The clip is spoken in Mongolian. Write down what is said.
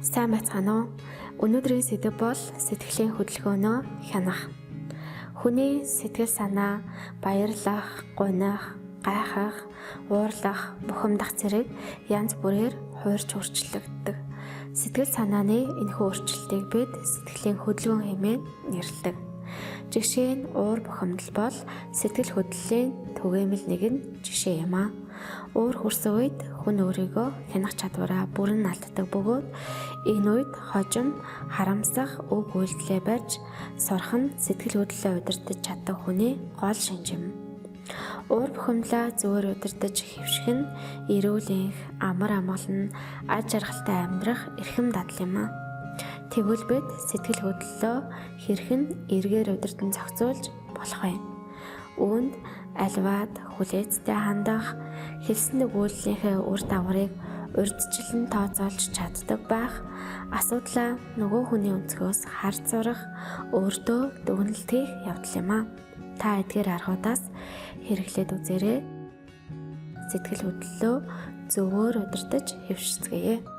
Сайн байцгаана уу? Өнөөдрийн сэдэв бол сэтгэлийн хөдөлгөөнөө хянах. Хүний сэтгэл санаа баярлах, гунах, гайхах, уурлах, бухимдах зэрэг янз бүрээр хуурч өөрчлөгддөг. Сэтгэл санааны энэхүү өөрчлөлтийг бид сэтгэлийн хөдөлгөөн хэмээн нэрлэдэг. Жишээ нь уур бухимдал бол сэтгэл хөдлөлийн түгээмэл нэгэн жишээ юм аа. Уур хүрсэн үед хүн өөрийгөө хянах чадвараа бүрэн алддаг бөгөөд энэ үед хожим, харамсах, үг үйлдэлээ барьж сурах нь сэтгэл хөдлөлөө удирдах чаддаг хүний гол шинж юм. Уур бухимдлаа зүгээр удирдах хэвших нь эрүүл энх, амар амгалан, аж аргалтай амьдрах эрхэм дадал юм аа. Тэгвэл бид сэтгэл хөдлөлөө хэрхэн эргээр удирдан зохицуулж болох вэ? Үүнд аливаад хүлээцтэй хандах, хэлсэн өгүүллийнхээ үр дагаврыг урьдчилан тооцоолж чаддаг байх, асуудлаа нөгөө хүний өнцгөөс харж сурах, өөртөө дүгнэлт явдал юм аа. Та эдгээр аргуудаас хэрэглээд үзээрэй. Сэтгэл хөдлөлөө зөвөр удирдах хэвшицгээе.